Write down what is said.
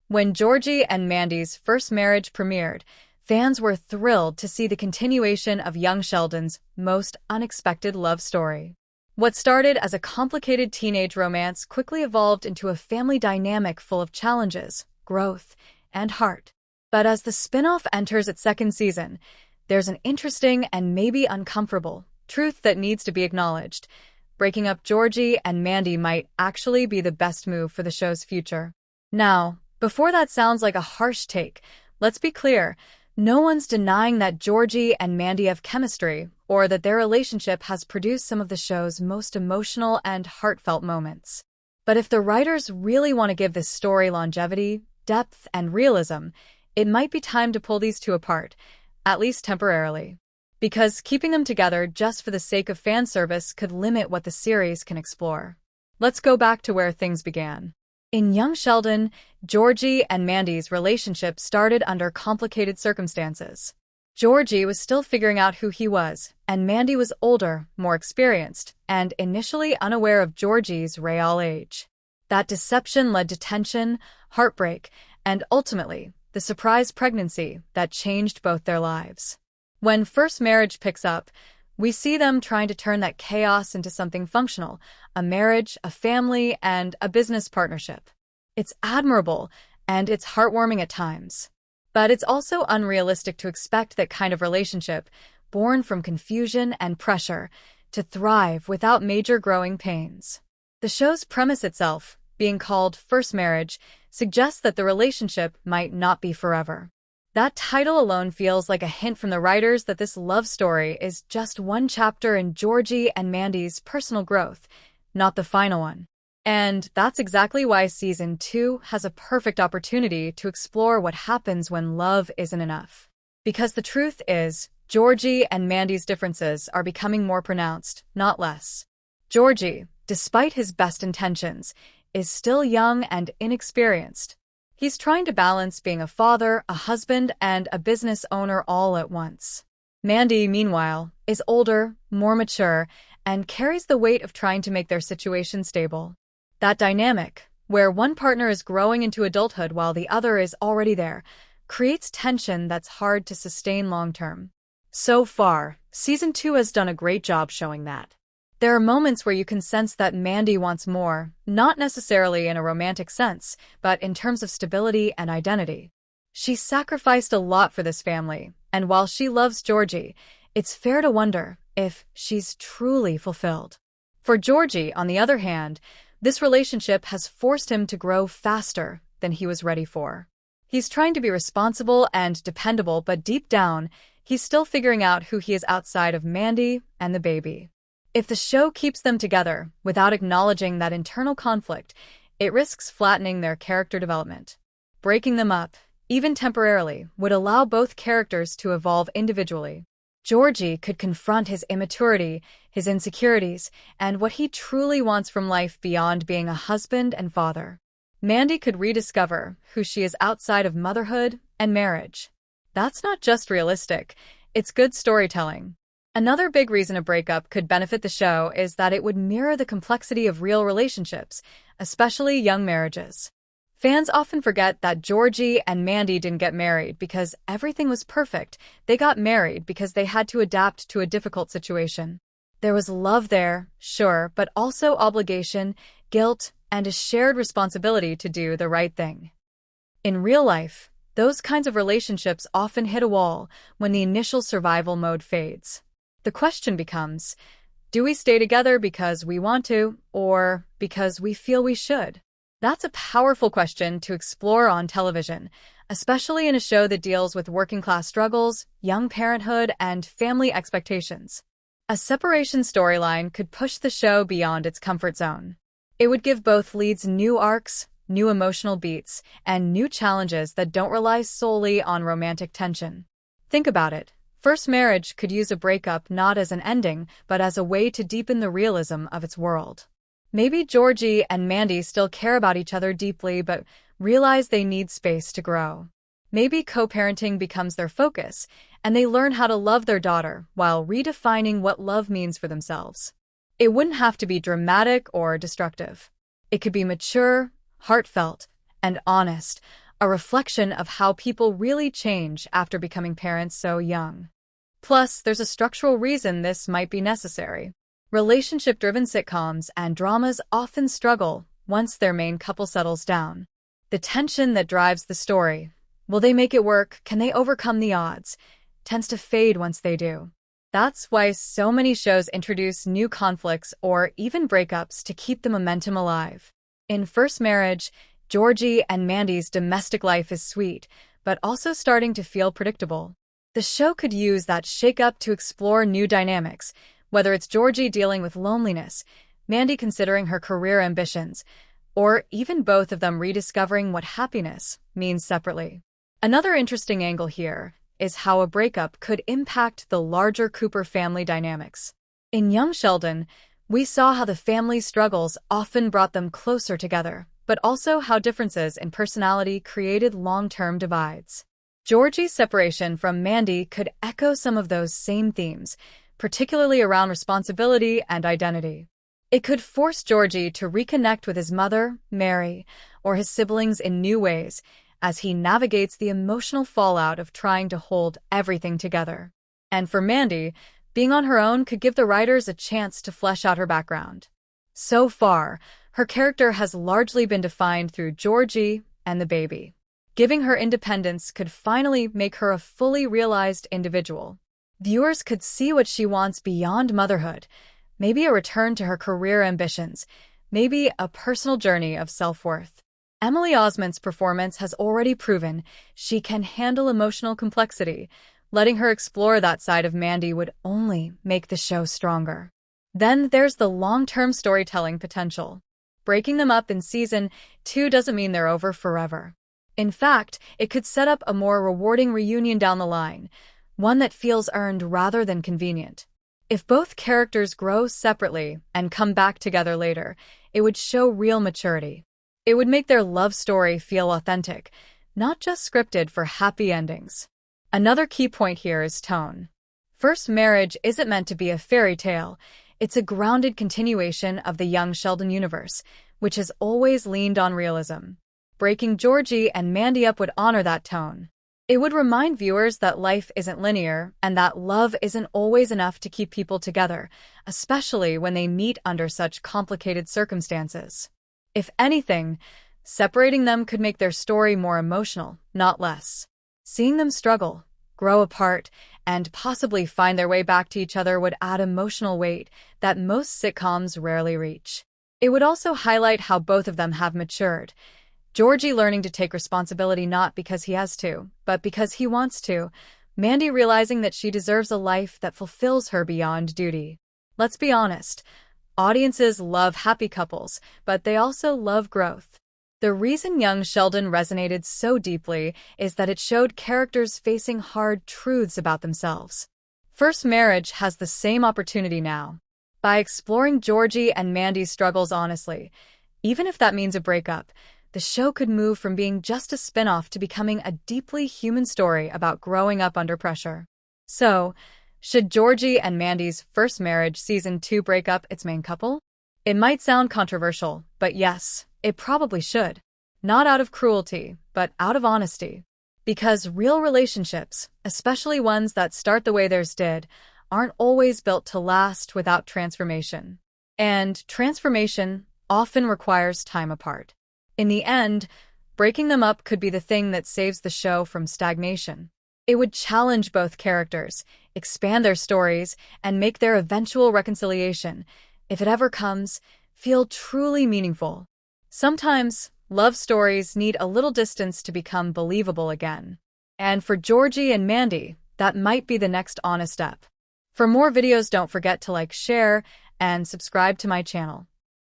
When Georgie and Mandy's first marriage premiered, fans were thrilled to see the continuation of Young Sheldon's most unexpected love story. What started as a complicated teenage romance quickly evolved into a family dynamic full of challenges, growth, and heart. But as the spin-off enters its second season, there's an interesting and maybe uncomfortable truth that needs to be acknowledged. Breaking up Georgie and Mandy might actually be the best move for the show's future. Now, before that sounds like a harsh take, let's be clear. No one's denying that Georgie and Mandy have chemistry, or that their relationship has produced some of the show's most emotional and heartfelt moments. But if the writers really want to give this story longevity, depth, and realism, it might be time to pull these two apart, at least temporarily. Because keeping them together just for the sake of fan service could limit what the series can explore. Let's go back to where things began. In Young Sheldon, Georgie and Mandy's relationship started under complicated circumstances. Georgie was still figuring out who he was, and Mandy was older, more experienced, and initially unaware of Georgie's real age. That deception led to tension, heartbreak, and ultimately, the surprise pregnancy that changed both their lives. When first marriage picks up, we see them trying to turn that chaos into something functional, a marriage, a family, and a business partnership. It's admirable, and it's heartwarming at times. But it's also unrealistic to expect that kind of relationship, born from confusion and pressure, to thrive without major growing pains. The show's premise itself, being called First Marriage, suggests that the relationship might not be forever. That title alone feels like a hint from the writers that this love story is just one chapter in Georgie and Mandy's personal growth, not the final one. And that's exactly why Season 2 has a perfect opportunity to explore what happens when love isn't enough. Because the truth is, Georgie and Mandy's differences are becoming more pronounced, not less. Georgie, despite his best intentions, is still young and inexperienced. He's trying to balance being a father, a husband, and a business owner all at once. Mandy, meanwhile, is older, more mature, and carries the weight of trying to make their situation stable. That dynamic, where one partner is growing into adulthood while the other is already there, creates tension that's hard to sustain long-term. So far, Season 2 has done a great job showing that. There are moments where you can sense that Mandy wants more, not necessarily in a romantic sense, but in terms of stability and identity. She's sacrificed a lot for this family, and while she loves Georgie, it's fair to wonder if she's truly fulfilled. For Georgie, on the other hand, this relationship has forced him to grow faster than he was ready for. He's trying to be responsible and dependable, but deep down, he's still figuring out who he is outside of Mandy and the baby. If the show keeps them together without acknowledging that internal conflict, it risks flattening their character development. Breaking them up, even temporarily, would allow both characters to evolve individually. Georgie could confront his immaturity, his insecurities, and what he truly wants from life beyond being a husband and father. Mandy could rediscover who she is outside of motherhood and marriage. That's not just realistic, it's good storytelling. Another big reason a breakup could benefit the show is that it would mirror the complexity of real relationships, especially young marriages. Fans often forget that Georgie and Mandy didn't get married because everything was perfect. They got married because they had to adapt to a difficult situation. There was love there, sure, but also obligation, guilt, and a shared responsibility to do the right thing. In real life, those kinds of relationships often hit a wall when the initial survival mode fades. The question becomes, do we stay together because we want to, or because we feel we should? That's a powerful question to explore on television, especially in a show that deals with working-class struggles, young parenthood, and family expectations. A separation storyline could push the show beyond its comfort zone. It would give both leads new arcs, new emotional beats, and new challenges that don't rely solely on romantic tension. Think about it. First Marriage could use a breakup not as an ending, but as a way to deepen the realism of its world. Maybe Georgie and Mandy still care about each other deeply, but realize they need space to grow. Maybe co-parenting becomes their focus, and they learn how to love their daughter while redefining what love means for themselves. It wouldn't have to be dramatic or destructive. It could be mature, heartfelt, and honest, a reflection of how people really change after becoming parents so young. Plus, there's a structural reason this might be necessary. Relationship-driven sitcoms and dramas often struggle once their main couple settles down. The tension that drives the story, will they make it work, can they overcome the odds, tends to fade once they do. That's why so many shows introduce new conflicts or even breakups to keep the momentum alive. In First Marriage, Georgie and Mandy's domestic life is sweet, but also starting to feel predictable. The show could use that shake-up to explore new dynamics, whether it's Georgie dealing with loneliness, Mandy considering her career ambitions, or even both of them rediscovering what happiness means separately. Another interesting angle here is how a breakup could impact the larger Cooper family dynamics. In Young Sheldon, we saw how the family's struggles often brought them closer together, but also how differences in personality created long-term divides. Georgie's separation from Mandy could echo some of those same themes, particularly around responsibility and identity. It could force Georgie to reconnect with his mother, Mary, or his siblings in new ways, as he navigates the emotional fallout of trying to hold everything together. And for Mandy, being on her own could give the writers a chance to flesh out her background. So far, her character has largely been defined through Georgie and the baby. Giving her independence could finally make her a fully realized individual. Viewers could see what she wants beyond motherhood, maybe a return to her career ambitions, maybe a personal journey of self-worth. Emily Osment's performance has already proven she can handle emotional complexity. Letting her explore that side of Mandy would only make the show stronger. Then there's the long-term storytelling potential. Breaking them up in season 2 doesn't mean they're over forever. In fact, it could set up a more rewarding reunion down the line, one that feels earned rather than convenient. If both characters grow separately and come back together later, it would show real maturity. It would make their love story feel authentic, not just scripted for happy endings. Another key point here is tone. First Marriage isn't meant to be a fairy tale. It's a grounded continuation of the Young Sheldon universe, which has always leaned on realism. Breaking Georgie and Mandy up would honor that tone. It would remind viewers that life isn't linear and that love isn't always enough to keep people together, especially when they meet under such complicated circumstances. If anything, separating them could make their story more emotional, not less. Seeing them struggle, grow apart, and possibly find their way back to each other would add emotional weight that most sitcoms rarely reach. It would also highlight how both of them have matured. Georgie learning to take responsibility not because he has to, but because he wants to. Mandy realizing that she deserves a life that fulfills her beyond duty. Let's be honest, audiences love happy couples, but they also love growth. The reason Young Sheldon resonated so deeply is that it showed characters facing hard truths about themselves. First Marriage has the same opportunity now. By exploring Georgie and Mandy's struggles honestly, even if that means a breakup, the show could move from being just a spin-off to becoming a deeply human story about growing up under pressure. So, should Georgie and Mandy's First Marriage Season 2 break up its main couple? It might sound controversial, but yes, it probably should. Not out of cruelty, but out of honesty. Because real relationships, especially ones that start the way theirs did, aren't always built to last without transformation. And transformation often requires time apart. In the end, breaking them up could be the thing that saves the show from stagnation. It would challenge both characters, expand their stories, and make their eventual reconciliation, if it ever comes, feel truly meaningful. Sometimes, love stories need a little distance to become believable again. And for Georgie and Mandy, that might be the next honest step. For more videos, don't forget to like, share, and subscribe to my channel.